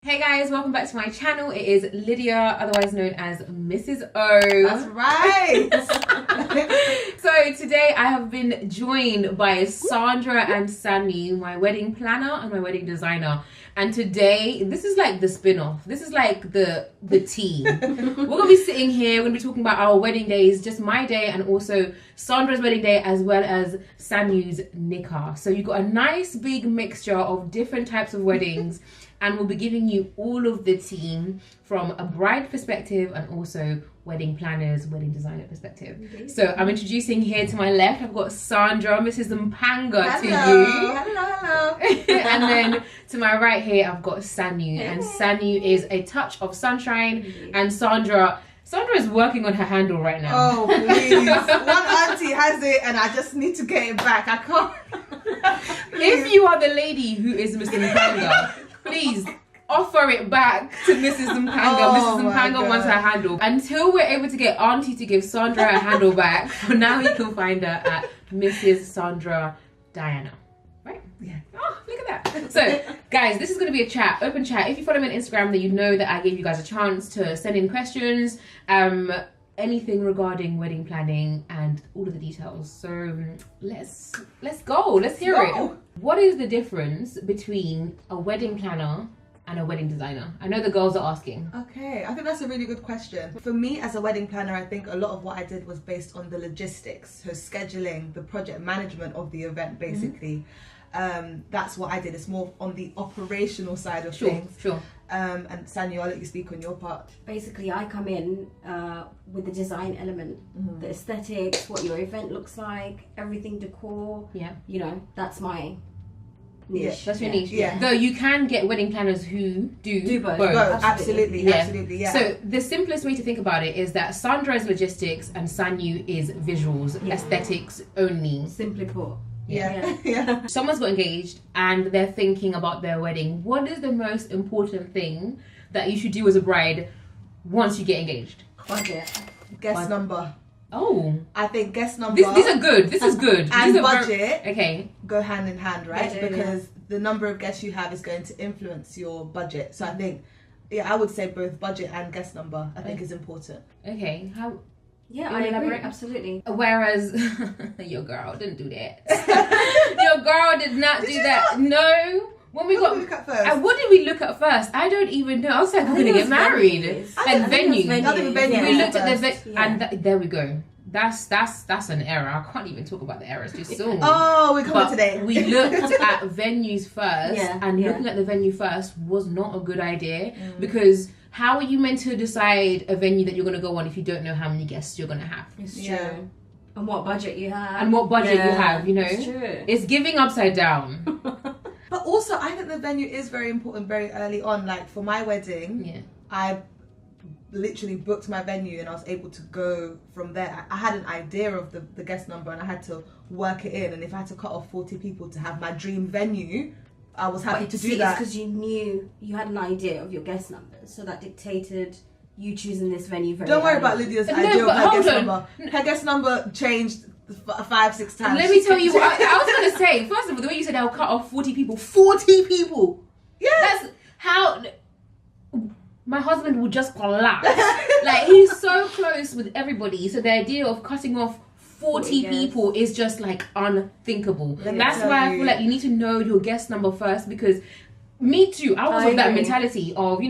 Hey guys, welcome back to my channel. It is Lydia, otherwise known as Mrs. O. That's right. So today I have been joined by Sandra and Sanu, my wedding planner and my wedding designer. And today, this is like the spin-off. This is like the tea. We're going to be sitting here, we're going to be talking about our wedding days, just my day and also Sandra's wedding day as well as Sanu's nikah. So you've got a nice big mixture of different types of weddings. And we'll be giving you all of the team from a bride perspective and also wedding planners, wedding designer perspective. Okay. So I'm introducing here to my left, I've got Sandra, Mrs. Mpanga to you. Hello. And then to my right here, I've got Sanu. Hey. And Sanu is a touch of sunshine. And Sandra is working on her handle right now. Oh, please. One auntie has it and I just need to get it back. I can't. If you are the lady who is Mr. Mpanga, please offer it back to Mrs. Mpanga. Oh, Mrs. Mpanga wants her handle. Until we're able to get Auntie to give Sandra her handle back, for now you can find her at Mrs. Sandra Diana. Right? Yeah. Oh, look at that. So, guys, this is going to be a chat, open chat. If you follow me on Instagram, then you know that I gave you guys a chance to send in questions, anything regarding wedding planning and all of the details. So let's go. Let's hear it. What is the difference between a wedding planner and a wedding designer? I know the girls are asking. Okay, I think that's a really good question. For me as a wedding planner, I think a lot of what I did was based on the logistics, so scheduling, the project management of the event basically. That's what I did. It's more on the operational side of things. Sure. And Sanu, I'll let you speak on your part. Basically, I come in with the design element, the aesthetics, what your event looks like, everything decor. Yeah. You know, that's my niche. Yeah, that's your niche. Yeah. Though you can get wedding planners who do both. Absolutely. Yeah. So the simplest way to think about it is that Sandra is logistics and Sanu is visuals, aesthetics only. Simply put. Yeah. Someone's got engaged and they're thinking about their wedding. What is the most important thing that you should do as a bride once you get engaged? Budget. Guest number. Oh. I think guest number. These are good. This is good. And these are budget. Okay. Go hand in hand, right? Budget, because the number of guests you have is going to influence your budget. So I think, I would say both budget and guest number, I think is important. Okay. How? Yeah, I agree. Absolutely. Whereas your girl didn't do that. Your girl did not do that. No. When we got, what did we look at first? What did we look at first? I don't even know. I was like, we're gonna get married. Venue. We looked at the venue, and there we go. That's an error. I can't even talk about the errors just so. Oh, we're coming today. We looked at venues first, and looking at the venue first was not a good idea because how are you meant to decide a venue that you're going to go on if you don't know how many guests you're going to have? It's true. And what budget you have. And what budget you have, you know? It's true. It's giving upside down. But also, I think the venue is very important very early on. Like for my wedding, I literally booked my venue and I was able to go from there. I had an idea of the guest number and I had to work it in. And if I had to cut off 40 people to have my dream venue, I was happy to do that. Because you knew you had an idea of your guest numbers, so that dictated you choosing this venue very Don't worry early. about Lydia's idea of her guest number. Her guest number changed 5-6 times. Let me tell you what I was going to say. First of all, the way you said I'll cut off 40 people. 40 people! Yeah. That's how... My husband would just collapse. Like, he's so close with everybody. So the idea of cutting off 40 people is just like unthinkable. That's why I feel like you need to know your guest number first, because me too, I was of that mentality of,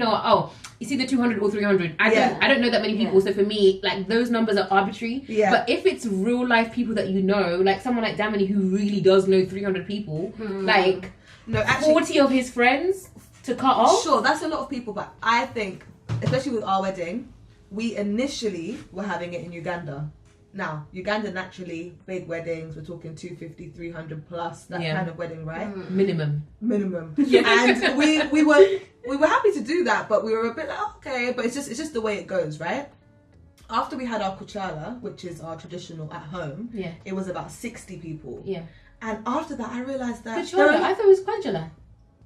it's either 200 or 300. I don't know that many people, so for me, like, those numbers are arbitrary. But if it's real life people that you know, like someone like Damini who really does know 300 people, like 40 of his friends to cut off. Sure, that's a lot of people, but I think, especially with our wedding, we initially were having it in Uganda. Now, Uganda naturally, big weddings, we're talking 250, 300 plus, that kind of wedding, right? Minimum. And we were happy to do that, but we were a bit like, okay, but it's just the way it goes, right? After we had our Kuchala, which is our traditional at home, it was about 60 people. And after that, I realised that... Kuchala? I thought it was Kwanjala.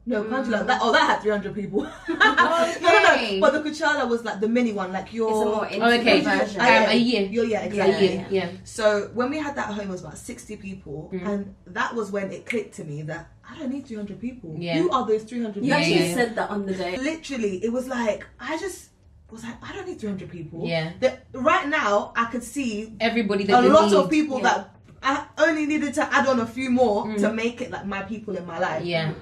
No, Kwanjala, that had 300 people. Okay. No. But the Kuchala was like the mini one, like your... It's a more intimate version. A year. Exactly. Yeah. So when we had that at home, it was about 60 people. And that was when it clicked to me that I don't need 300 people. Yeah. Who are those 300 people? You actually said that on the day. Literally, it was like, I don't need 300 people. Yeah. Right now, I could see everybody that a lot need. of people that I only needed to add on a few more to make it like my people in my life. Yeah.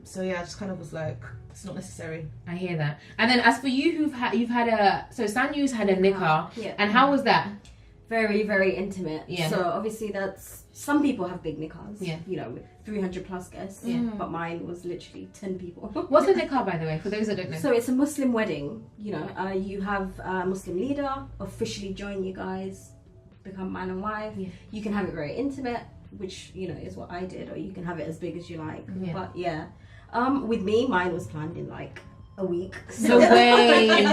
So yeah, I just kind of was like, it's not necessary. I hear that. And then as for you, Sanyu's had a nikah. Yeah. And how was that? Very, very intimate. Yeah. So obviously some people have big nikahs. Yeah. You know, with 300 plus guests. Yeah. But mine was literally 10 people. What's a nikah, by the way, for those that don't know? So it's a Muslim wedding. You know, you have a Muslim leader officially join you guys, become man and wife. Yeah. You can have it very intimate, which, you know, is what I did, or you can have it as big as you like. Yeah. But yeah, with me, mine was planned in like a week. No way.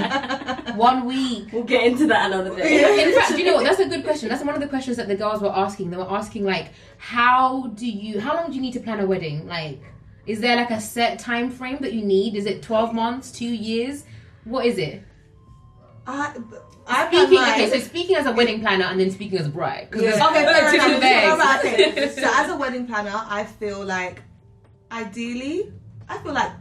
1 week. We'll get into that another day. In fact, you know what? That's a good question. That's one of the questions that the girls were asking. They were asking like, how long do you need to plan a wedding? Like, is there like a set time frame that you need? Is it 12 months, 2 years? What is it? Speaking as a wedding planner and then speaking as a bride. Yeah. Okay. So as a wedding planner, I feel like ideally, I feel like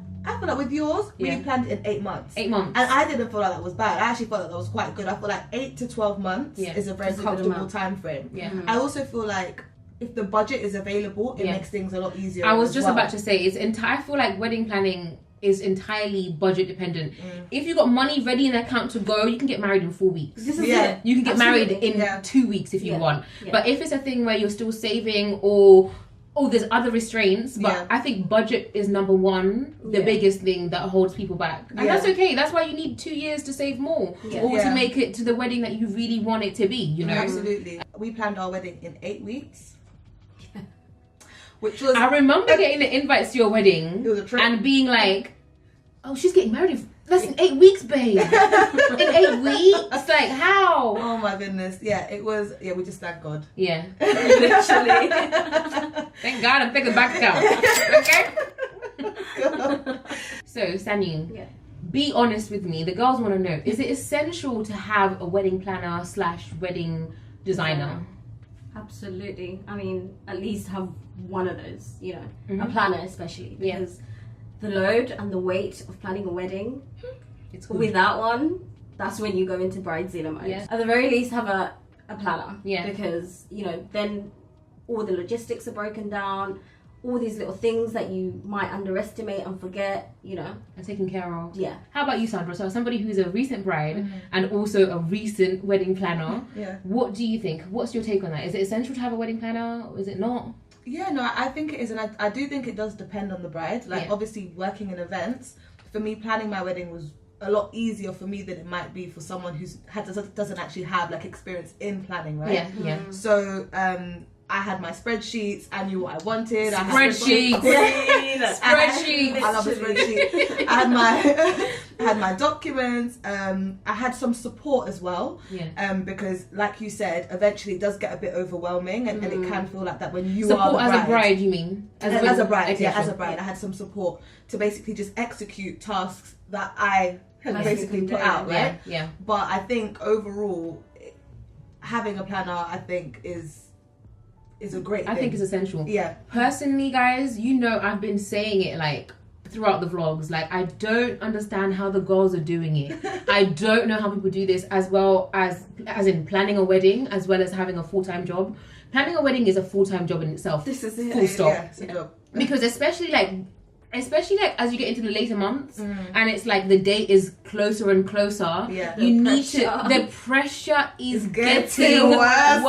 with yours, we planned it in 8 months. 8 months. And I didn't feel like that was bad. I actually felt like that was quite good. I feel like 8 to 12 months is a very comfortable time frame. Yeah. I also feel like if the budget is available, it makes things a lot easier. I was just about to say, I feel like wedding planning is entirely budget dependent. If you got money ready in the account to go, you can get married in 4 weeks. This is it. You can get married in 2 weeks if you want. But if it's a thing where you're still saving or there's other restraints, but I think budget is number one, the biggest thing that holds people back. And that's okay. That's why you need 2 years to save more or to make it to the wedding that you really want it to be, you know? Absolutely. We planned our wedding in 8 weeks. Which was... I remember getting the invites to your wedding and being like, oh, she's getting married in less than 8 weeks, babe. In 8 weeks? Like, how? Oh my goodness. Yeah, it was... Yeah, we just thank God. Yeah. Literally. Thank God I'm thinking back account. Okay? So, Sanyu, be honest with me. The girls want to know, is it essential to have a wedding planner / wedding designer? Absolutely. I mean, at least have one of those, you know, a planner especially, because the load and the weight of planning a wedding, without one, that's when you go into Bridezilla mode. Yeah. At the very least, have a planner. Yeah. Because, you know, then all the logistics are broken down, all these little things that you might underestimate and forget, you know, are taken care of. Yeah. How about you, Sandra? So, somebody who's a recent bride and also a recent wedding planner. What do you think? What's your take on that? Is it essential to have a wedding planner, or is it not? Yeah, no, I think it is, and I do think it does depend on the bride. Like, obviously, working in events, for me, planning my wedding was a lot easier for me than it might be for someone who doesn't actually have like experience in planning, right? Yeah. So, I had my spreadsheets. I knew what I wanted. Spreadsheets. Spreadsheets. I love a spreadsheet. I had my documents. I had some support as well. Yeah. Because, like you said, eventually it does get a bit overwhelming, and it can feel like that when you support are the bride. As a bride, you mean? As a bride, okay, as a bride, I had some support to basically just execute tasks that I had basically put out, right? Yeah. But I think overall, having a planner, I think is a great thing. I think it's essential. Yeah. Personally, guys, you know I've been saying it like throughout the vlogs. Like, I don't understand how the girls are doing it. I don't know how people do this, as well as in planning a wedding, as well as having a full-time job. Planning a wedding is a full-time job in itself. This is it. Full stop. Yeah, it's a job. Because especially like as you get into the later months and it's like the date is closer and closer, the pressure is getting worse.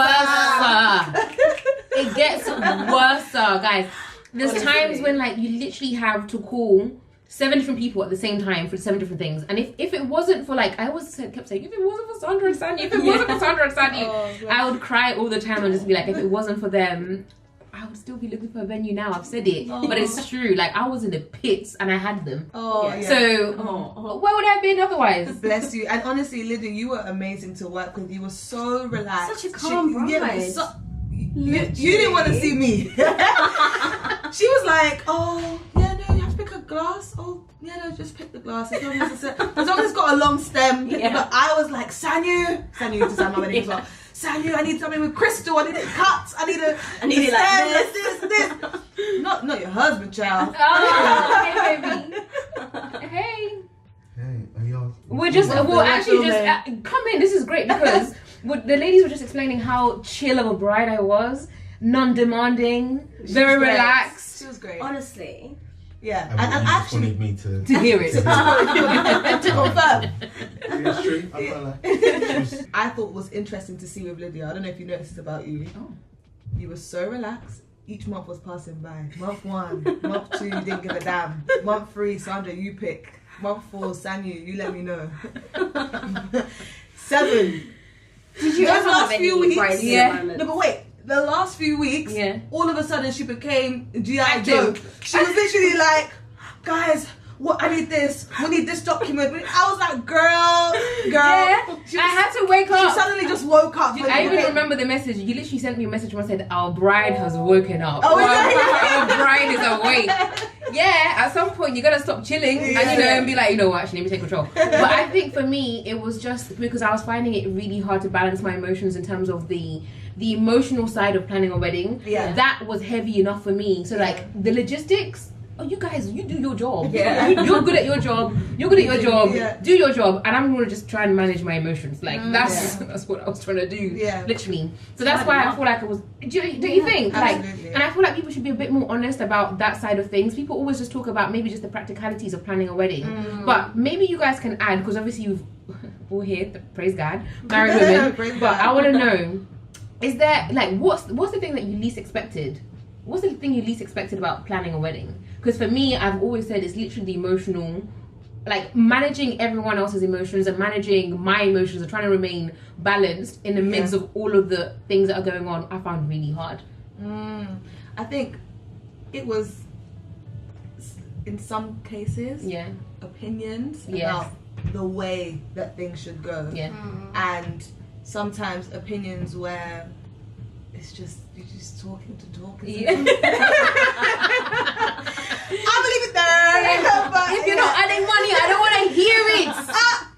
It gets worse, guys. There's times when like you literally have to call 7 different people at the same time for 7 different things. And if it wasn't for like, I always kept saying, if it wasn't for Sandra and Sandy, I would cry all the time and just be like, if it wasn't for them, I would still be looking for a venue now. I've said it, but it's true. Like, I was in the pits and I had them. So where would I have been otherwise? Bless you. And honestly, Lydia, you were amazing to work with. You were so relaxed. Such a calm bride. You didn't want to see me. She was like, oh, yeah, no, you have to pick a glass. Oh, yeah, no, just pick the glass. As long as it's got a long stem. Yeah. But I was like, Sanyu design my wedding as well. Sanyu, I need something with crystal. I need it cut. I need it like this. Not your husband, child. Oh, hey, baby. Hey. Hey, are y'all? We're just, Well, actually just come in. This is great because the ladies were just explaining how chill of a bride I was, non-demanding, very relaxed. She was great. Honestly. Yeah, And and you just actually, wanted me to To hear it. to confirm. Yeah, true. I felt like she was- I thought was interesting to see with Lydia. I don't know if you noticed this about you. Oh. You were so relaxed. Each month was passing by. Month 1, month 2, you didn't give a damn. Month 3, Sandra, you pick. Month 4, Sanyu, you let me know. 7. Did you Those ever last have few any weeks? Bridezilla Yeah. moments? No, but wait. The last few weeks, Yeah. all of a sudden she became G.I. Joe. She was literally like, guys, what? I need this. We need this document. I was like, girl. Yeah. She I had to wake She up. suddenly just woke up. I even remember the message. You literally sent me a message and said, "Our bride has woken up. Oh, is our that- bride is awake." Yeah, at some point you gotta stop chilling and and be like, you know what, actually let me take control. But I think for me it was just because I was finding it really hard to balance my emotions in terms of the emotional side of planning a wedding. Yeah. That was heavy enough for me. So like the logistics. Oh, you guys, you do your job. Yeah. You're good at your job. You're good at your job. Yeah. Do your job, and I'm gonna just try and manage my emotions. Like that's what I was trying to do. Yeah. Literally. So that's why I feel like it was. Do you think? Absolutely. And I feel like people should be a bit more honest about that side of things. People always just talk about maybe just the practicalities of planning a wedding, but maybe you guys can add, because obviously you've all here, praise God, married women. Praise But God. I want to know, is there like what's the thing that you least expected? What's the thing you least expected about planning a wedding? Because for me, I've always said it's literally the emotional, like managing everyone else's emotions and managing my emotions and trying to remain balanced in the midst of all of the things that are going on. I found really hard. I think it was, in some cases, Yeah. opinions Yes. about the way that things should go. Yeah. And sometimes opinions where it's just, you're just talking to talk. Yeah. I believe it there. But, If you're not adding money, I don't want to hear it.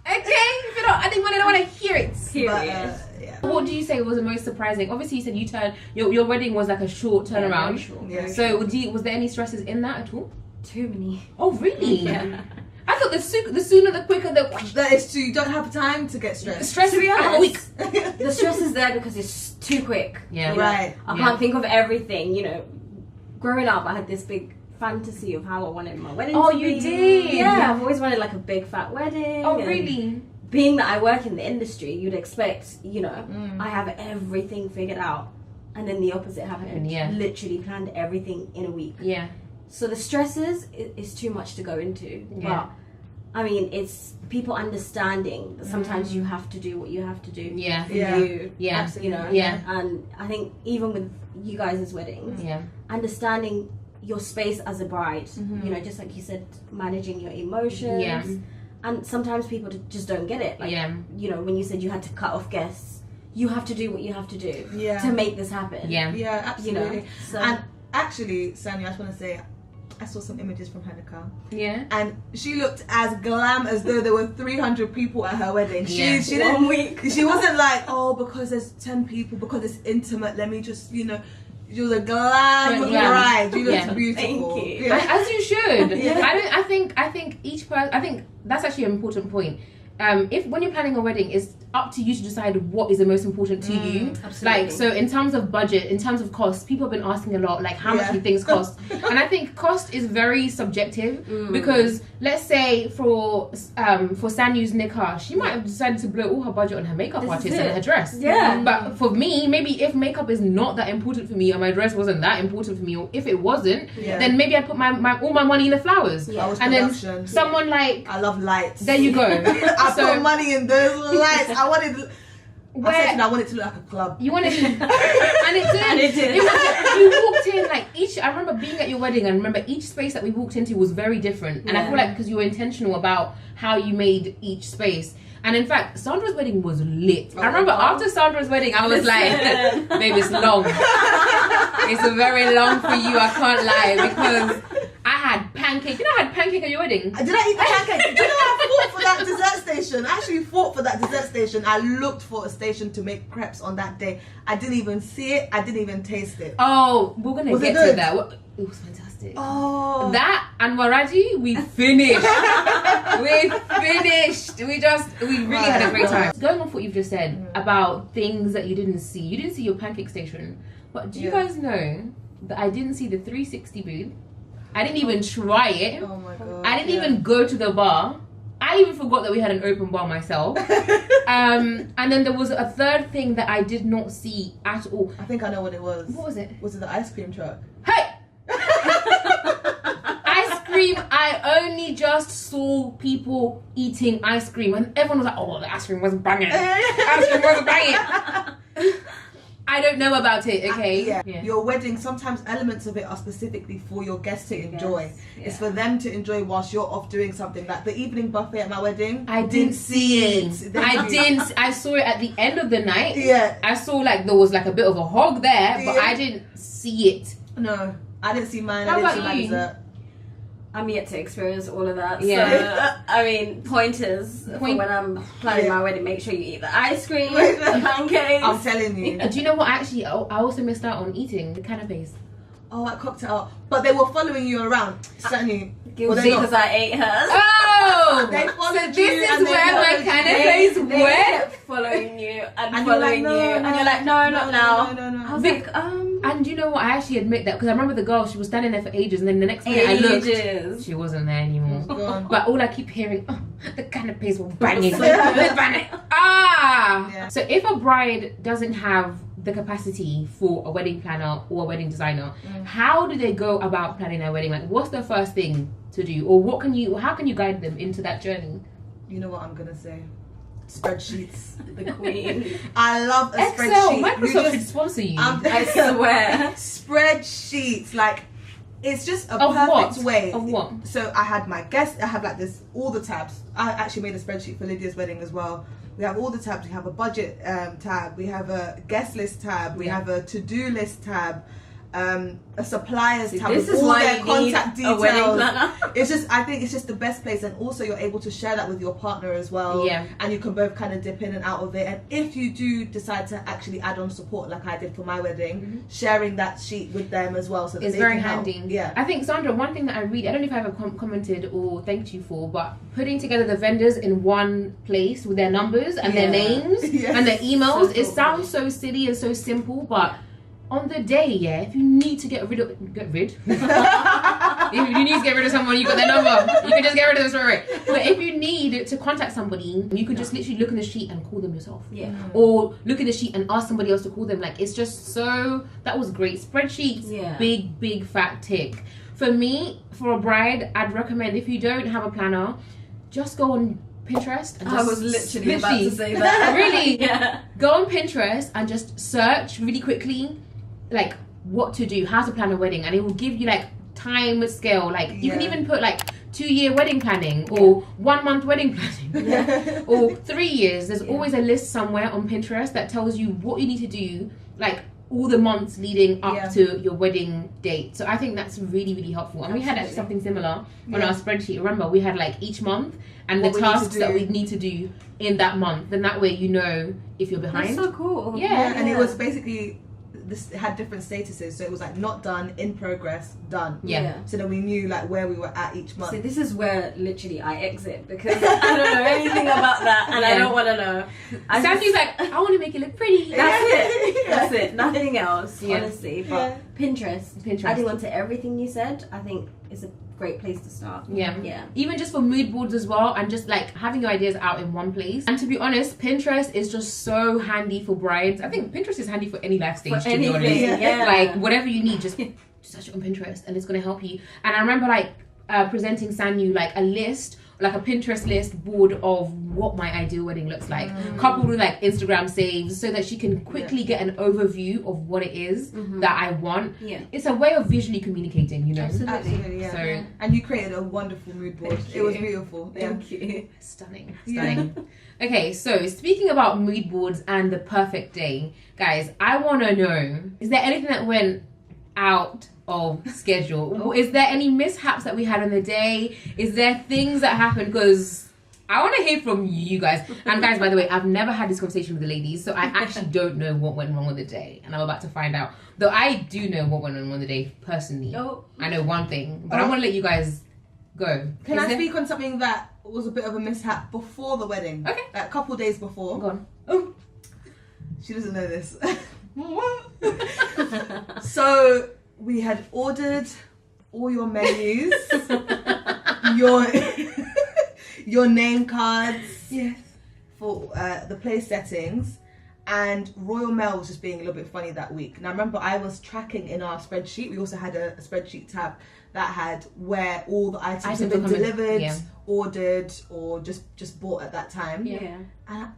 Okay? If you're not adding money, I don't want to hear it. Serious. yeah. What do you say was the most surprising? Obviously, you said you turned your wedding was like a short turnaround. Yeah. So, was there any stresses in that at all? Too many. Oh, really? Yeah. I thought the sooner, the quicker, the That is true. You don't have time to get stressed. stress. To be I'm honest, weak. the stress is there because it's too quick. Yeah. You know? Right. I Yeah. can't think of everything. You know, growing up, I had this big fantasy of how I wanted my wedding. Oh, to you be. did? Yeah, I've always wanted like a big fat wedding. Oh, and really? Being that I work in the industry, you'd expect, you know, I have everything figured out, and then the opposite happened. Yeah. Literally planned everything in a week. Yeah. So the stresses is too much to go into. Yeah. But I mean, it's people understanding that sometimes you have to do what you have to do. Yeah. For Yeah. you. Yeah. You know. Yeah. And I think even with you guys' weddings, Yeah. understanding your space as a bride. You know, just like you said, managing your emotions. Yeah. And sometimes people just don't get it. Like, Yeah. you know, when you said you had to cut off guests, you have to do what you have to do Yeah. to make this happen. Yeah. Yeah, You know. absolutely. So And actually, Sanya, I just want to say, I saw some images from Hanukkah, Yeah. and she looked as glam as though there were 300 people at her wedding. Yeah. She didn't. 1 week. She wasn't like, oh, because there's 10 people, because it's intimate. Let me just, you know. She was a glam Glam. bride. You looked Yeah. beautiful. Thank you. Yeah. As you should. Yeah. I think each person. I think that's actually an important point. If when you're planning a wedding, it's up to you to decide what is the most important to you. Absolutely. Like, so in terms of budget, in terms of cost, people have been asking a lot, like how much Yeah. do things cost? And I think cost is very subjective because let's say for Sanyu's nikah, she might have decided to blow all her budget on her makeup This is artist and it. her dress. Yeah. But for me, maybe if makeup is not that important for me, or my dress wasn't that important for me, or if it wasn't, Yeah. then maybe I'd put all my money in the flowers. Yeah. I was And then production. someone like, I love lights. there you go. I So- put money in those lights. I wanted. I said to Where her, I wanted it to look like a club. you wanted, and it did. And it did. You walked in like each. I remember being at your wedding, and remember each space that we walked into was very different. And I Yeah. feel like because you were intentional about how you made each space. And in fact, Sandra's wedding was lit. I remember after Sandra's wedding, I was like, babe, it's long. It's very long for you. I can't lie because I had pancake. You know, I had pancake at your wedding. Did I eat the pancake? Do you know I fought for that dessert station. I actually fought for that dessert station. I looked for a station to make crepes on that day. I didn't even see it. I didn't even taste it. Oh, we're gonna Was it get to good? that. It was fantastic. Oh, That and Waraji, we finished. We finished. We really had a great time. Going off what you've just said about things that you didn't see. You didn't see your pancake station, but do you guys know that I didn't see the 360 booth? I didn't even try it. Oh my god. I didn't even go to the bar. I even forgot that we had an open bar myself. And then there was a third thing that I did not see at all. I think I know what it was. What was it? Was it the ice cream truck? Hey! Ice cream, I only just saw people eating ice cream and everyone was like, oh, the ice cream wasn't banging. Ice cream wasn't banging. I don't know about it, okay? Yeah. Your wedding, sometimes elements of it are specifically for your guests to enjoy. It's for them to enjoy whilst you're off doing something. Like the evening buffet at my wedding, I didn't see it. I saw it at the end of the night. Yeah. I saw like there was like a bit of a hog there, but Yeah. I didn't see it. No, I didn't see mine. How I didn't see about my you? dessert. I'm yet to experience all of that. Yeah. So, I mean, pointers for when I'm planning my wedding. Make sure you eat the ice cream, the pancakes. I'm telling you. Do you know what? I also missed out on eating the canapes. Oh, at cocktail. But they were following you around. Certainly. Guilty because I ate hers. Oh! They followed so you this is and they where my followed you. canapes They went. kept following you and And you're following like, you, no, and no, you're like, no, not now. No. I was like, And you know what? I actually admit that because I remember the girl. She was standing there for ages, and then the next minute I looked, ages. she wasn't there anymore. Gone. But all I keep hearing, oh, the canapes were banging. Ah! Yeah. So if a bride doesn't have the capacity for a wedding planner or a wedding designer, how do they go about planning their wedding? Like, what's the first thing to do, or how can you guide them into that journey? You know what I'm gonna say? Spreadsheets. The queen. I love a Excel, spreadsheet. Microsoft should sponsor you. I swear. Spreadsheets, like it's just a Of perfect what? way. Of what? So I had my guests. I have like this, all the tabs. I actually made a spreadsheet for Lydia's wedding as well. We have all the tabs. We have a budget tab. We have a guest list tab. We have a to-do list tab. A suppliers tab. This with is all why their you contact need a wedding details. planner. It's just, I think it's just the best place, and also you're able to share that with your partner as well. Yeah. And you can both kind of dip in and out of it. And if you do decide to actually add on support, like I did for my wedding, sharing that sheet with them as well, so that It's they very can help. handy. Yeah. I think, Sandra, one thing that I really, I don't know if I ever commented or thanked you for, but putting together the vendors in one place with their numbers and their names Yes. and their emails, So it sounds so silly and so simple, but on the day, if you need to get rid if you need to get rid of someone, you got their number, you can just get rid of them straight away. But if you need to contact somebody, you can just literally look in the sheet and call them yourself. Yeah. Or look in the sheet and ask somebody else to call them. Like, it's just so, that was great. Spreadsheets, big fat tick. For me, for a bride, I'd recommend, if you don't have a planner, just go on Pinterest and just I was literally about to say that. Really? Yeah. Go on Pinterest and just search really quickly, like, what to do, how to plan a wedding, and it will give you like time scale. Like, you can even put like 2-year wedding planning or 1 month wedding planning or 3 years. There's always a list somewhere on Pinterest that tells you what you need to do, like all the months leading up to your wedding date. So I think that's really helpful. And we had actually something similar on our spreadsheet. Remember, we had like each month and What the we need to tasks do. that we need to do in that month. Then that way you know if you're behind. That's so cool. Yeah. And it was basically, this had different statuses, so it was like not done, in progress, done. Yeah. So that we knew like where we were at each month. See, this is where literally I exit because I don't know anything about that and I don't want to know. Sandy's like, I want to make it look pretty. That's it. That's it. Nothing else, honestly. But Yeah. Pinterest, adding on to everything you said, I think is a great place to start. Yeah. Even just for mood boards as well, and just like having your ideas out in one place. And to be honest, Pinterest is just so handy for brides. I think Pinterest is handy for any life stage, to be honest. Yeah. Like, whatever you need, just search it on Pinterest and it's going to help you. And I remember like presenting Sanyu like a list, like a Pinterest list board of what my ideal wedding looks like, coupled with like Instagram saves, so that she can quickly get an overview of what it is that I want. Yeah. It's a way of visually communicating, you know. Absolutely, yeah. So and you created a wonderful mood board. Thank It was you. beautiful. Thank you. stunning. Yeah. Okay, so speaking about mood boards and the perfect day, guys, I want to know, is there anything that went out of schedule? Is there any mishaps that we had on the day? Is there things that happened? Because I want to hear from you guys. And guys, by the way, I've never had this conversation with the ladies, so I actually don't know what went wrong with the day, and I'm about to find out. Though I do know what went wrong with the day personally. Oh. I know one thing, but I want to let you guys go. Can I speak on something that was a bit of a mishap before the wedding? Okay. A couple days before. Go on. Oh, she doesn't know this. So we had ordered all your menus, your name cards, Yes. for the place settings, and Royal Mail was just being a little bit funny that week. Now remember, I was tracking in our spreadsheet. We also had a spreadsheet tab that had where all the items had been delivered, ordered, or just bought at that time. Yeah. And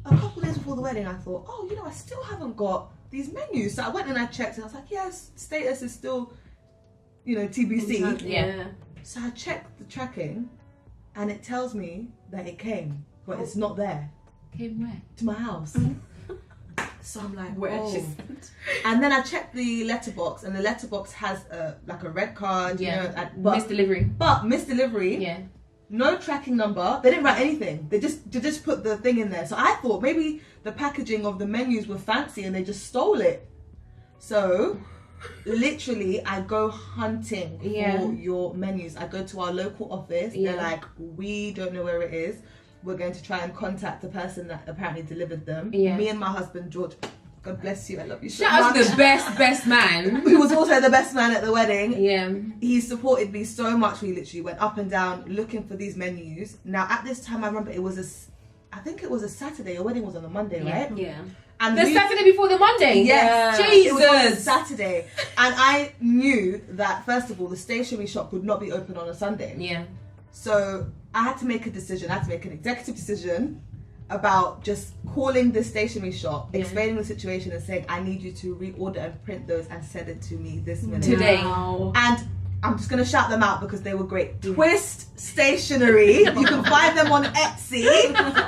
a couple days before the wedding, I thought, oh, I still haven't got these menus. So I went and I checked, and I was like, yes, status is still, TBC. Yeah. So I checked the tracking, and it tells me that it came, but it's not there. Came where? To my house. So I'm like, Where oh. she sent. And then I checked the letterbox, and the letterbox has a red card, Missed delivery. but missed delivery. Yeah. No tracking number. They didn't write anything. They just put the thing in there. So I thought maybe the packaging of the menus were fancy and they just stole it. So literally, I go hunting for your menus. I go to our local office. They're like, we don't know where it is. We're going to try and contact the person that apparently delivered them. Yeah. Me and my husband George. God bless you. I love you so much. Shout out to the best man. Who was also the best man at the wedding. Yeah. He supported me so much. We literally went up and down looking for these menus. Now, at this time, I remember I think it was a Saturday. Your wedding was on a Monday, right? Yeah. And the Saturday before the Monday? Yes. Jesus. It was on a Saturday. And I knew that, first of all, the stationery shop would not be open on a Sunday. Yeah. So I had to make a decision. I had to make an executive decision about just calling the stationery shop, explaining the situation and saying, I need you to reorder and print those and send it to me this minute. Today. Wow. And I'm just going to shout them out because they were great. Twist Stationery. You can find them on Etsy.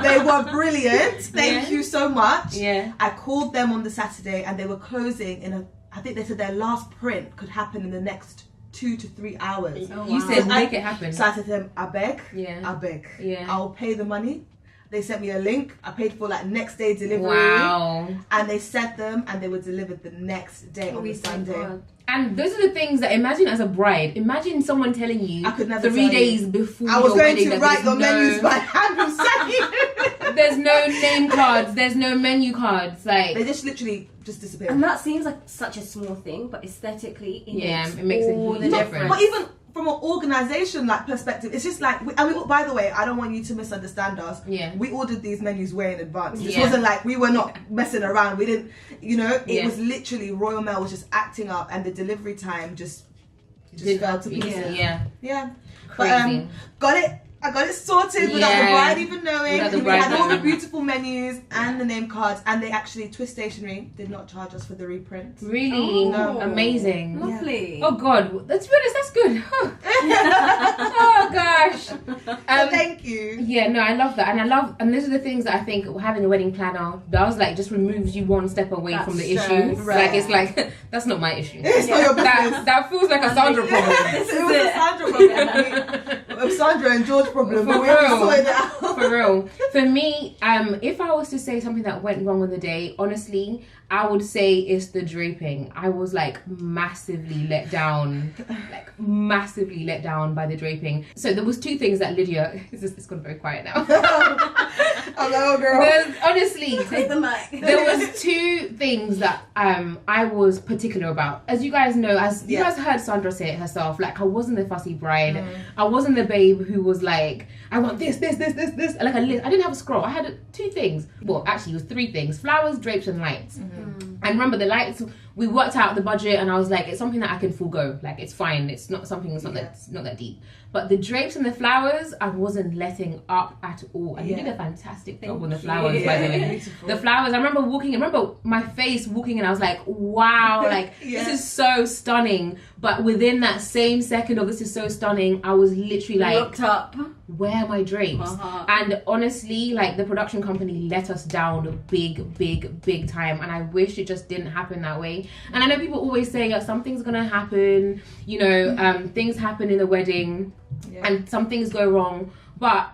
They were brilliant. Thank you so much. Yeah. I called them on the Saturday and they were closing I think they said their last print could happen in the next 2 to 3 hours. Oh, You wow. said make it happen. So I said to them, I beg. Yeah. I'll pay the money. They sent me a link. I paid for next day delivery. Wow. And they sent them and they were delivered the next day on the Sunday. And those are the things that, imagine as a bride, imagine someone telling you I could never 3 days before I was your going wedding to that write your there's menus by hand and send you. There's no name cards, there's no menu cards. They just literally just disappeared. And that seems like such a small thing, but aesthetically, it makes a huge difference. But even from an organisation perspective, it's just by the way, I don't want you to misunderstand us. Yeah. We ordered these menus way in advance. This wasn't like we were not messing around. We didn't, it was literally Royal Mail was just acting up and the delivery time just fell to pieces. Yeah. Crazy. But I got it sorted without the bride even knowing. We had all the beautiful menus and the name cards, and they actually, Twist Stationery did not charge us for the reprint. Really? No. Amazing. Lovely. Oh God, let's be honest, that's good. Oh gosh. Thank you. Yeah, no, I love that, and those are the things that I think having a wedding planner does, just removes you one step away from the issue. Right. It's like that's not my issue. It's not your business. That feels like a Sandra problem. It was a Sandra problem. Sandra and George problem, but we sorted it out. For real. For me, if I was to say something that went wrong on the day, honestly, I would say it's the draping. I was massively let down, by the draping. So there was 2 things that Lydia, it's gone very quiet now. Hello, girl. Honestly, Take the mic. there was 2 things that I was particular about. As you guys know, you guys heard Sandra say it herself, I wasn't the fussy bride. I wasn't the babe who was like, I want this, like a list. I didn't have a scroll. I had 2 things. Well, actually it was 3 things: flowers, drapes, and lights. And remember, the lights, we worked out the budget and I was like, it's something that I can forego. It's fine. It's not something that's not that deep. But the drapes and the flowers, I wasn't letting up at all. And you did a fantastic job on the flowers, by the way. Beautiful. The flowers, I remember my face walking and I was like, wow, this is so stunning. But within that same second of this is so stunning, I was literally looked up. Where are my drapes? And honestly, the production company let us down big time. And I wish it just didn't happen that way. And I know people always say, something's gonna happen, things happen in the wedding and some things go wrong. But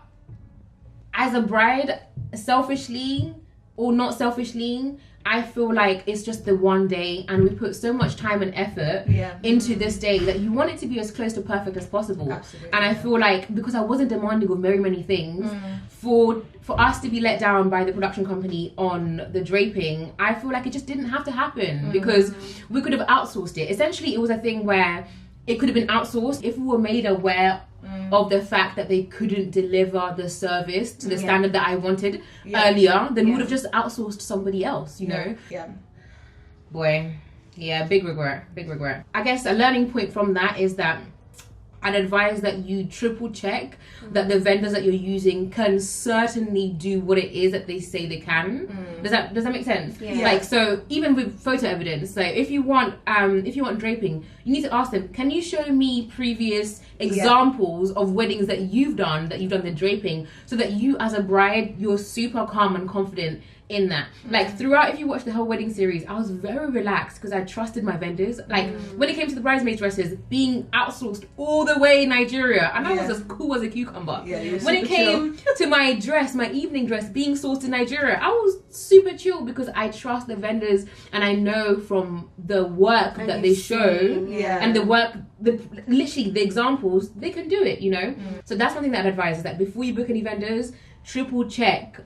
as a bride, selfishly or not selfishly, I feel like it's just the one day, and we put so much time and effort into this day that you want it to be as close to perfect as possible. Absolutely. And I feel like because I wasn't demanding of very many things, for us to be let down by the production company on the draping, I feel like it just didn't have to happen because we could have outsourced it. Essentially, it was a thing where it could have been outsourced if we were made aware of the fact that they couldn't deliver the service to the standard that I wanted earlier, then we would have just outsourced somebody else, you know? Yeah. Boy, yeah, big regret. I guess a learning point from that is that I'd advise that you triple check that the vendors that you're using can certainly do what it is that they say they can. Does that make sense? Yeah. Like, so even with photo evidence, so if you want draping, you need to ask them, can you show me previous examples of weddings that you've done the draping, so that you as a bride, you're super calm and confident in that. Like throughout, if you watch the whole wedding series, I was very relaxed because I trusted my vendors. Like when it came to the bridesmaid dresses being outsourced all the way in Nigeria, and I was as cool as a cucumber. When it came to my dress, my evening dress being sourced in Nigeria, I was super chill because I trust the vendors and I know from the work that they show and the work, literally the examples, they can do it, you know? So that's one thing that I'd advise, is that before you book any vendors, triple check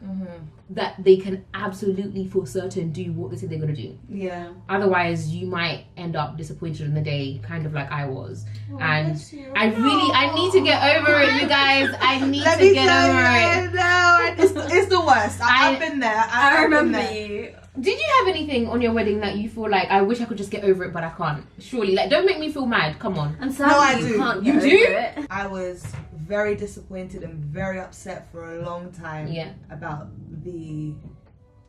that they can absolutely for certain do what they say they're going to do. Yeah. Otherwise, you might end up disappointed in the day, kind of like I was. And I need to get over it, you guys. I need to get over it. No, it's the worst. I've been there. I remember you. Did you have anything on your wedding that you feel like, I wish I could just get over it, but I can't? Surely, like, don't make me feel mad. Come on. And sadly, I you do. can't You get do? over it. I was very disappointed and very upset for a long time about the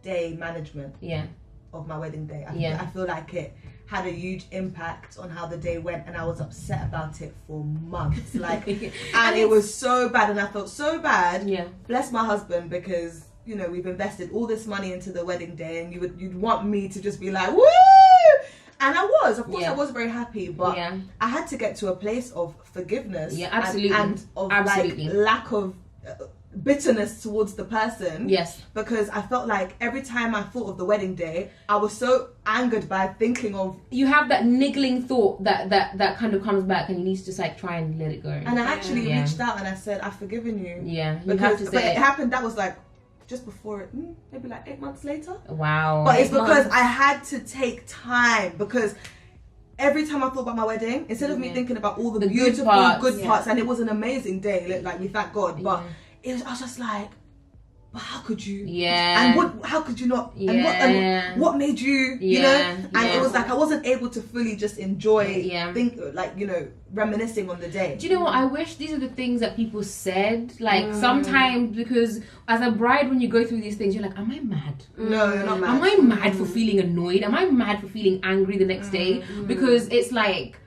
day management of my wedding day. I feel like it had a huge impact on how the day went, and I was upset about it for months. Like, and it was so bad, and I felt so bad. Bless my husband, because you know we've invested all this money into the wedding day, and you'd want me to just be like, woo! And I was, of course, I was very happy, but I had to get to a place of forgiveness and of like lack of bitterness towards the person. Because I felt like every time I thought of the wedding day, I was so angered by thinking of... You have that niggling thought that kind of comes back, and you need to just like try and let it go. And I actually reached out and I said, I've forgiven you. You have to say but it happened, that was like just before it, maybe like 8 months later. Wow. But it's because I had to take time, because every time I thought about my wedding, instead of me thinking about all the beautiful good parts, and it was an amazing day, like we thank God, but I was just like, but how could you? And how could you not? And what made you? You know? And it was like I wasn't able to fully just enjoy, think, like, you know, reminiscing on the day. Do you know what? I wish these are the things that people said. Like sometimes, because as a bride, when you go through these things, you're like, am I mad? No, you're not mad. Am I mad for feeling annoyed? Am I mad for feeling angry the next day? Because it's like,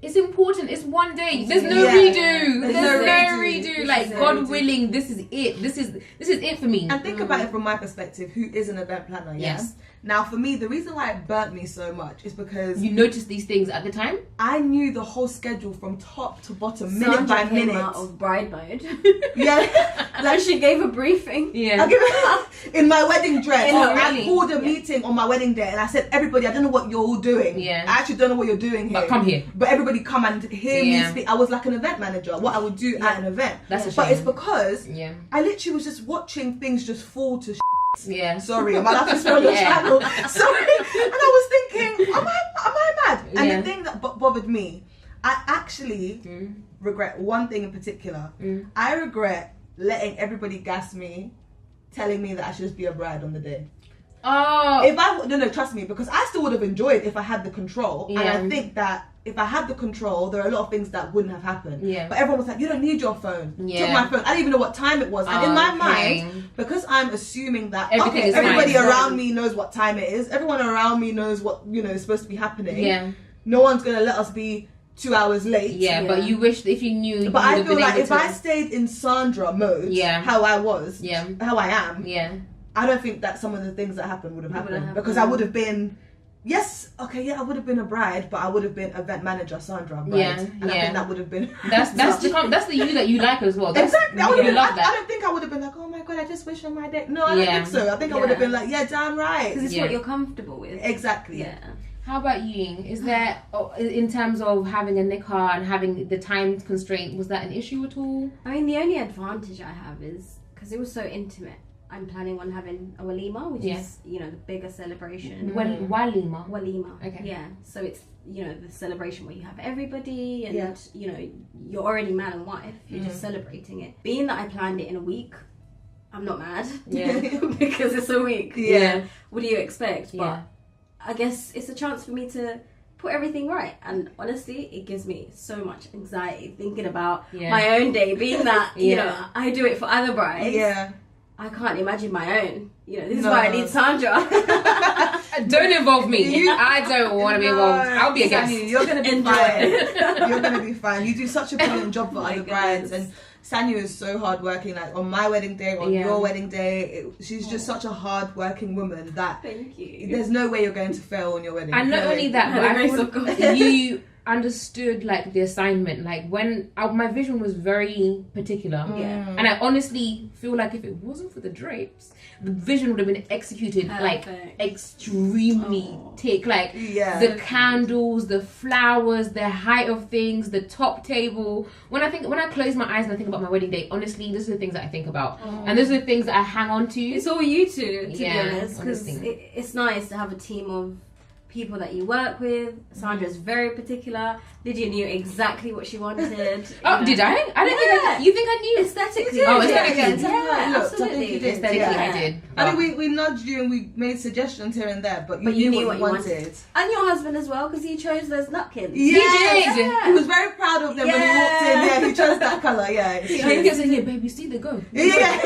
it's important. It's one day. There's no redo. There's no redo. Like, God willing, this is it. This is it for me. And think about it from my perspective, who is an event planner. Yes. Now, for me, the reason why it burnt me so much is because you noticed these things at the time. I knew the whole schedule from top to bottom, minute by minute. Came out of bride mode. Like she gave a briefing. In my wedding dress. I called a meeting on my wedding day, and I said, everybody, I don't know what you're all doing. I actually don't know what you're doing here. But come here. But everybody come and hear me speak. I was like an event manager, what I would do at an event. That's a shame. But it's because I literally was just watching things just fall to sorry, am I allowed to swear on your channel? Sorry. And I was thinking, am I mad? And the thing that bothered me, I actually regret one thing in particular. I regret letting everybody gas me, telling me that I should just be a bride on the day. No, trust me, because I still would have enjoyed if I had the control. And I think that if I had the control, there are a lot of things that wouldn't have happened. But everyone was like, you don't need your phone. Took my phone. I didn't even know what time it was. And in my mind, because I'm assuming that everybody around me knows what time it is, everyone around me knows what, you know, is supposed to be happening. No one's gonna let us be 2 hours late. But you wish if you knew. But I feel like if I stayed in Sandra mode, how I was, how I am, I don't think that some of the things that happened would have happened, because I would have been Yes, okay, yeah, I would have been a bride, but I would have been event manager Sandra, bride. Yeah, and I think that would have been that's the you that you like as well. Exactly. You love that. I don't think I would have been like, oh my god, I just wish on my day. No, I don't think so. I think I would have been like, yeah, damn right. Because it's what you're comfortable with. Exactly. Yeah. How about you, Ying? Is there, in terms of having a nikah and having the time constraint, was that an issue at all? I mean, the only advantage I have is because it was so intimate. I'm planning on having a walima, which is, you know, the bigger celebration. Walima. Walima. Okay. Yeah. So it's, you know, the celebration where you have everybody and, you know, you're already man and wife. You're just celebrating it. Being that I planned it in a week, I'm not mad. Yeah. Because it's a week. Yeah. What do you expect? Yeah. But I guess it's a chance for me to put everything right. And honestly, it gives me so much anxiety thinking about my own day. Being that, you know, I do it for other brides. Yeah. I can't imagine my own. You know, this is why I need Sandra. Don't involve me. I don't want to be involved. I'll be a guest. Sanyu, you're going to be fine. You're going to be fine. You do such a brilliant job for other brides. And Sanyu is so hardworking. Like on my wedding day, on your wedding day, she's just such a hardworking woman that Thank you. There's no way you're going to fail on your wedding. And not only that, but I thought you understood like the assignment. Like when my vision was very particular, and I honestly feel like if it wasn't for the drapes, the vision would have been executed like extremely thick. Like the candles, the flowers, the height of things, the top table. When I close my eyes and I think about my wedding day, honestly, those are the things that I think about, and those are the things that I hang on to. It's all you two, to be honest, because honestly. it's nice to have a team of people that you work with. Sandra's very particular. Lydia knew exactly what she wanted. Oh, did I? I don't think you think I knew aesthetically. Oh, aesthetically. Yeah, absolutely. Aesthetically, I did. I mean, we nudged you and we made suggestions here and there, but you knew what you wanted. And your husband as well, because he chose those napkins. Yes. He did. He was very proud of them when he walked in. Yeah, he chose that colour. Yeah. He said, "Yeah, baby, see the go. Yeah.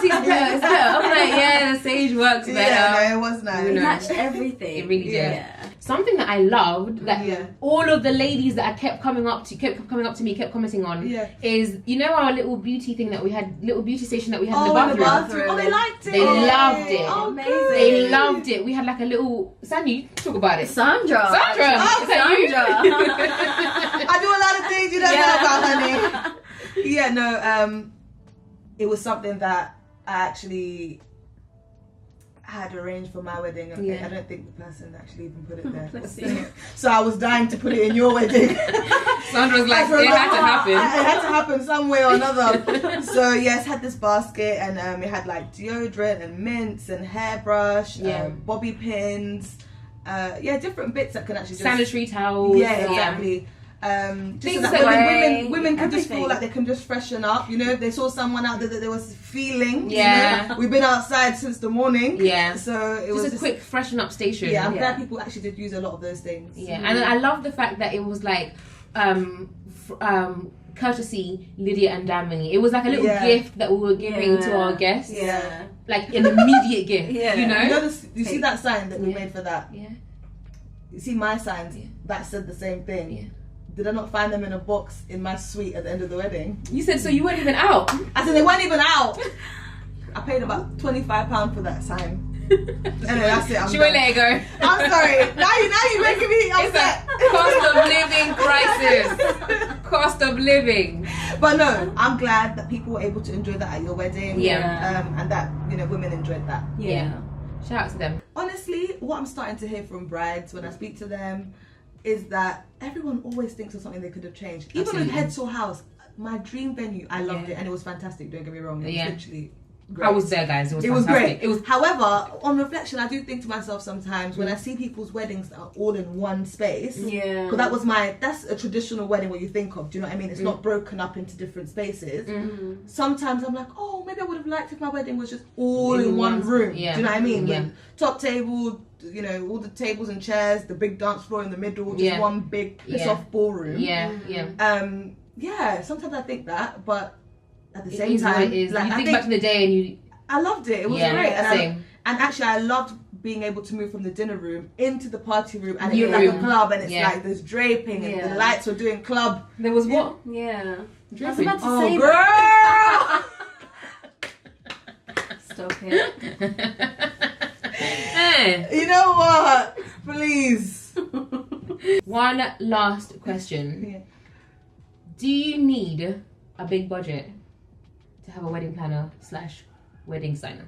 See, it's better. It's better." I'm like, "Yeah, the sage works better." Yeah, no, it was nice. It matched everything. It really did. Yeah. Something that I loved that all of the ladies that I kept coming up to me, kept commenting on is, you know, our little beauty thing that we had, little beauty station that we had in the bathroom. Oh, they liked it. They loved it. Oh, amazing. They loved it. We had like a little Sanyu, talk about it. Sandra. Oh, Sandra. I do a lot of things you don't know about, honey. Yeah, no, it was something that I actually had arranged for my wedding. Okay, I don't think the person actually even put it there. So I was dying to put it in your wedding. Sandra's like, it had to happen. It had to happen some way or another. So yes, had this basket and it had like deodorant and mints and hairbrush, bobby pins, different bits that can actually just sanitary towels. Yeah, exactly. Just so that women can just feel like they can just freshen up. You know, if they saw someone out there that they was feeling. Yeah. You know? We've been outside since the morning. Yeah. So it was just a quick freshen up station. Yeah, I'm glad people actually did use a lot of those things. Yeah, and I love the fact that it was like courtesy Lydia and Dami. It was like a little gift that we were giving to our guests. Yeah. Like an immediate gift. Yeah. You know? You see that sign that we made for that? Yeah. You see my signs that said the same thing. Yeah. Did I not find them in a box in my suite at the end of the wedding? You said so you weren't even out. I said they weren't even out. I paid about £25 for that sign. Anyway, that's it. She won't let it go. I'm sorry. Now you're making me upset. Cost of living crisis. Cost of living. But no, I'm glad that people were able to enjoy that at your wedding. Yeah. And that, you know, women enjoyed that. Yeah. Shout out to them. Honestly, what I'm starting to hear from brides when I speak to them is that everyone always thinks of something they could have changed. Even with Head Saw House, my dream venue, I loved it and it was fantastic, don't get me wrong. It was literally great. I was there, guys. It was great. fantastic. It was. However, on reflection, I do think to myself sometimes when I see people's weddings that are all in one space. Yeah. Because that's a traditional wedding what you think of. Do you know what I mean? It's not broken up into different spaces. Mm-hmm. Sometimes I'm like, oh, maybe I would have liked if my wedding was just all in one room. Yeah. Do you know what I mean? Yeah. With top table, you know, all the tables and chairs, the big dance floor in the middle, just one big piss-off ballroom. Yeah, yeah. Yeah, sometimes I think that, but at the same time, like, you think back to the day and I loved it. It was great. Same. And actually, I loved being able to move from the dinner room into the party room, and it's like a club, and it's like there's draping, and the lights were doing club. There was what? Yeah. Draping. I was about to say girl! Stop it. You know what? Please. One last question. Yeah. Do you need a big budget to have a wedding planner / wedding designer?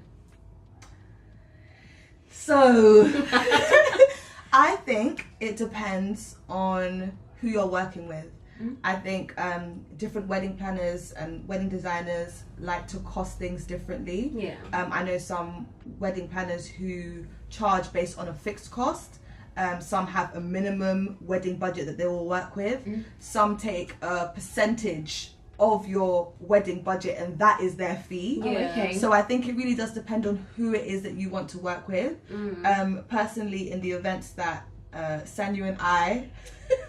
So, I think it depends on who you're working with. I think different wedding planners and wedding designers like to cost things differently. Yeah. I know some wedding planners who charge based on a fixed cost. Some have a minimum wedding budget that they will work with. Some take a percentage of your wedding budget and that is their fee. Yeah. Okay. So I think it really does depend on who it is that you want to work with. Personally, in the events that Sanyu and I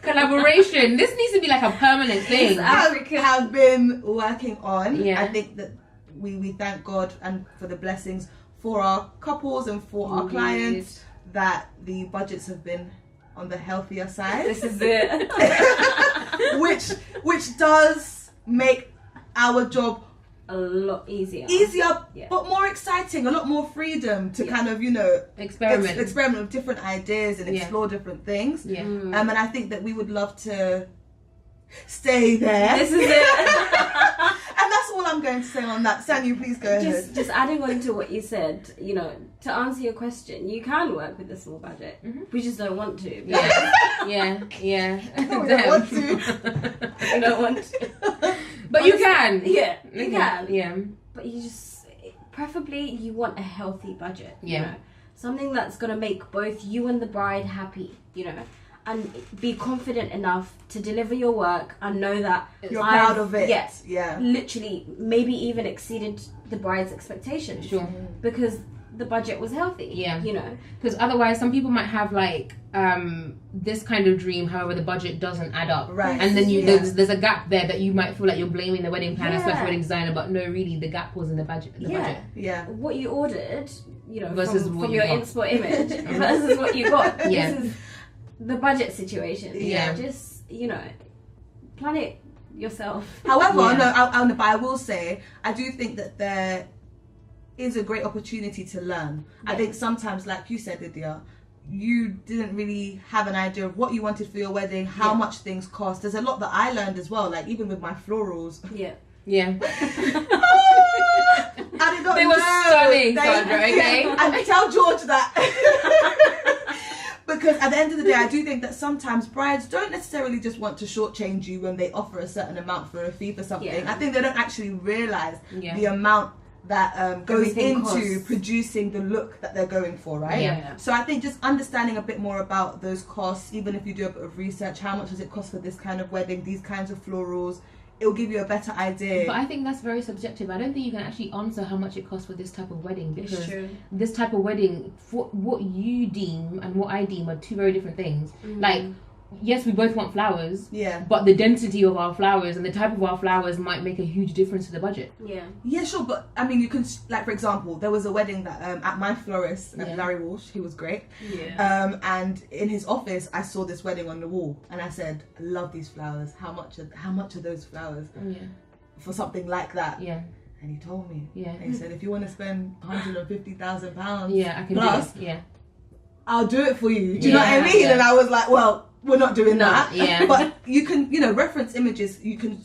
Collaboration. This needs to be like a permanent thing. have been working on, Yeah. I think that we thank God and for the blessings for our couples and for our clients that the budgets have been on the healthier side. This is it. which does make our job A lot easier. yeah. But more exciting, a lot more freedom to kind of, Experiment. experiment with different ideas and Yeah. explore different things. Yeah. And I think that we would love to stay there. This is it. And that's all I'm going to say on that. Sanyu, please go ahead. Just adding on to what you said, to answer your question, you can work with a small budget. We just don't want to. Yeah. We don't want to. You don't want to. But you can. Yeah, you can. Yeah. But you just, preferably, you want a healthy budget. Yeah. Something that's going to make both you and the bride happy, and be confident enough to deliver your work and know that You're proud of it. Yes. Yeah. Literally, maybe even exceeded the bride's expectations. Sure. Because the budget was healthy. Yeah. Because otherwise, some people might have like this kind of dream. However, the budget doesn't add up. Right. And then there's a gap there that you might feel like you're blaming the wedding planner / wedding designer, but no, really, the gap was in the budget. Yeah. what you ordered, Versus from what you your got. inspo image versus what you got. Yeah. This is the budget situation. Yeah. Just, plan it yourself. However, Yeah. but I will say, I do think that there is a great opportunity to learn. I think sometimes, like you said, Lydia, you didn't really have an idea of what you wanted for your wedding, how much things cost. There's a lot that I learned as well, like even with my florals. Yeah. Yeah. I did not They know. were stunning, Sandra, okay? Yeah, and tell George that. Because at the end of the day, I do think that sometimes brides don't necessarily just want to shortchange you when they offer a certain amount for a fee for something. Yeah. I think they don't actually realise Yeah. the amount that goes Everything into costs. producing the look that they're going for, right? Yeah. So I think just understanding a bit more about those costs, even if you do a bit of research, how much does it cost for this kind of wedding, these kinds of florals, it'll give you a better idea. But I think that's very subjective. I don't think you can actually answer how much it costs for this type of wedding, It's because true. this type of wedding, what you deem and what I deem are two very different things. Like, yes, we both want flowers, Yeah. but the density of our flowers and the type of our flowers might make a huge difference to the budget. Yeah. Yeah, sure, but I mean, you can, like, for example, there was a wedding that at my florist, Yeah. Larry Walsh, he was great. Yeah. And in his office, I saw this wedding on the wall, and I said, I love these flowers. How much are those flowers Yeah. for something like that? Yeah. And he told me. Yeah. And he said, if you want to spend £150,000 Yeah, I can plus, do it. Yeah. I'll do it for you. Do you know what I Yeah, mean? yeah. And I was like, well, we're not doing that. Yeah. But you can, reference images. You can,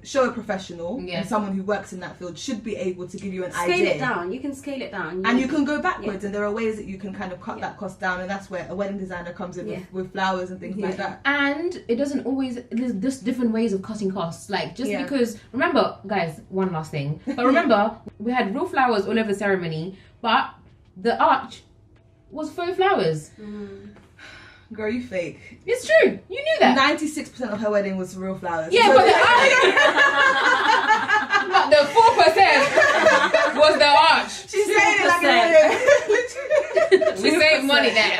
show a professional Yeah. and someone who works in that field should be able to give you an Scale idea. it down. You can scale it down. And you can go backwards, and there are ways that you can kind of cut Yeah. that cost down, and that's where a wedding designer comes in Yeah. with flowers and things like that. And it doesn't always, there's just different ways of cutting costs. Like, just Yeah. because, remember, guys, one last thing. But remember, we had real flowers all over the ceremony, but the arch was faux flowers. Girl, you fake. It's true. You knew that. 96% of her wedding was real flowers. Yeah, So- but the arch, but the 4% was the arch. she's saying it like a We saved money there.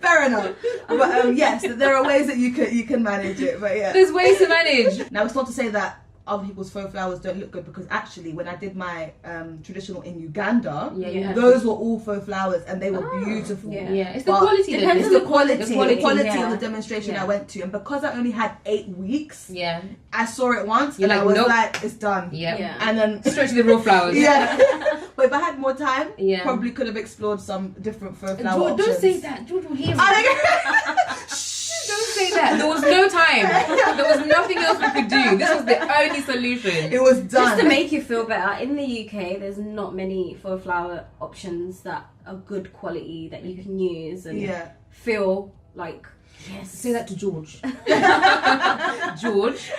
Fair enough. But yes, there are ways that you can manage it. But yeah. There's ways to manage. Now, it's not to say that other people's faux flowers don't look good, because actually when I did my traditional in Uganda, Yeah, you have those were all faux flowers and they were beautiful. yeah. Yeah, it's the But quality. that depends It's is- the quality, The quality, yeah. of the demonstration Yeah. I went to, and because I only had 8 weeks, Yeah. I saw it once You're and like, I was nope. like, it's done. Yeah. Yeah. And then Straight to the real flowers. yeah. But if I had more time, Yeah. probably could have explored some different faux flower George, options. don't say that. George will hear me. I Don't say that. There was no time. There was nothing else we could do. This was the only solution. it was done. Just to make you feel better, in the UK, there's not many faux flower options that are good quality that you can use and Yeah. feel like, yes. Say that to George. George,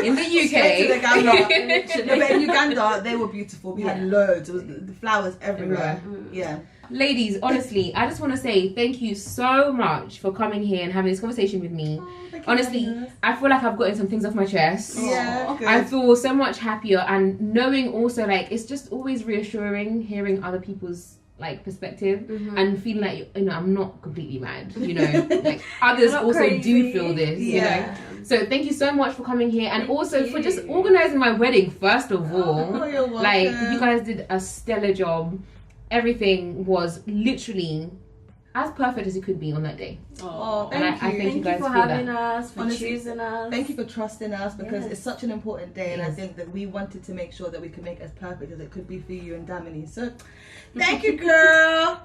in the UK. Straight to the Uganda. Yeah, but in Uganda, they were beautiful. We had loads. It was the flowers everywhere. Yeah. Ladies, honestly, I just want to say thank you so much for coming here and having this conversation with me. Thank you Honestly, for having us. I feel like I've gotten some things off my chest. Yeah, good. I feel so much happier, and knowing also, like, it's just always reassuring hearing other people's like perspective and feeling like, you know, I'm not completely mad, you know, like others Not also crazy. do feel this, you Yeah. know. So thank you so much for coming here, and also for just you. organizing my wedding first of all. Oh, you're welcome. Like, you guys did a stellar job. Everything was literally as perfect as it could be on that day. Oh, And thank I you. think Thank you you guys for feel having that. us, for Honestly, choosing us. Thank you for trusting us because Yes. it's such an important day, and I Yes. think that we wanted to make sure that we could make it as perfect as it could be for you and Damini. So, thank you, girl.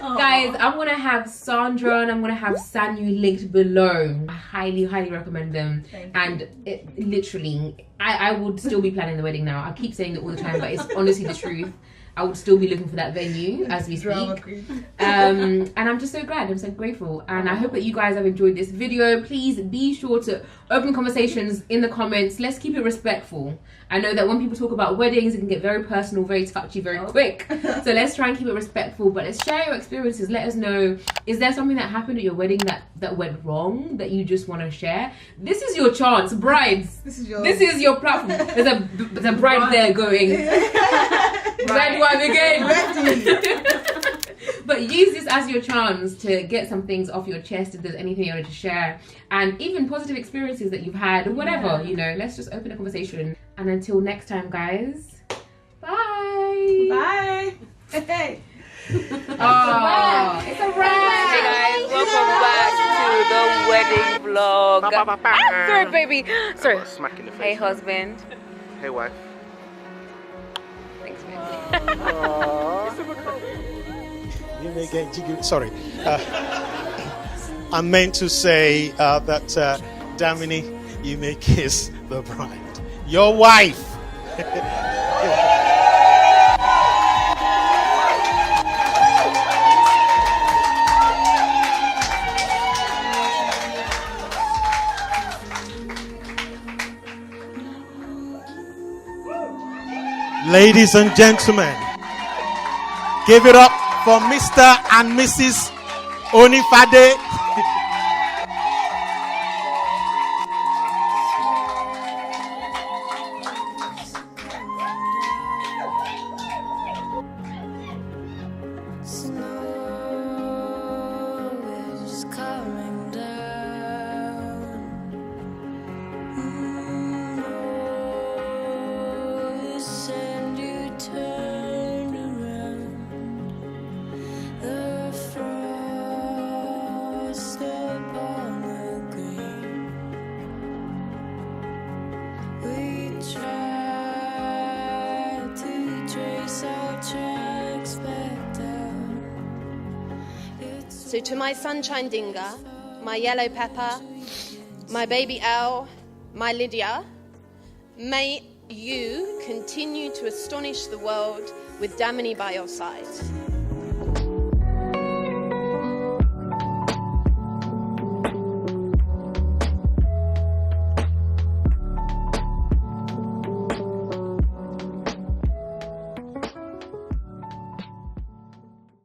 Aw. Guys, I'm gonna have Sandra and I'm gonna have Sanyu linked below. I highly recommend them. Thank you. And it literally, I would still be planning the wedding now. I keep saying it all the time, but it's honestly the truth. I would still be looking for that venue as we Drama speak. queen. And I'm just so glad, I'm so grateful, and I hope that you guys have enjoyed this video. Please be sure to open conversations in the comments. Let's keep it respectful. I know that when people talk about weddings, it can get very personal, very touchy, very quick, so let's try and keep it respectful, but let's share your experiences. Let us know, is there something that happened at your wedding that went wrong that you just want to share? This is your chance, brides. This is your. This is your platform. There's a bride there going, where do I begin? But use this as your chance to get some things off your chest if there's anything you wanted to share, and even positive experiences that you've had or whatever, you know. Let's just open a conversation. And until next time, guys, bye. Bye. Hey. Oh, it's a wrap. Hey guys, welcome back to the wedding vlog. Ah, sorry, baby. Sorry. Smack in the face. Hey, husband. Hey, wife. Thanks, baby. You may get jiggy. Sorry. I meant to say that Damini, you may kiss the bride. Your wife. Ladies and gentlemen, give it up for Mr. and Mrs. Onifade. So to my sunshine Dinga, my yellow pepper, my baby owl, my Lydia, may you continue to astonish the world with Damini by your side.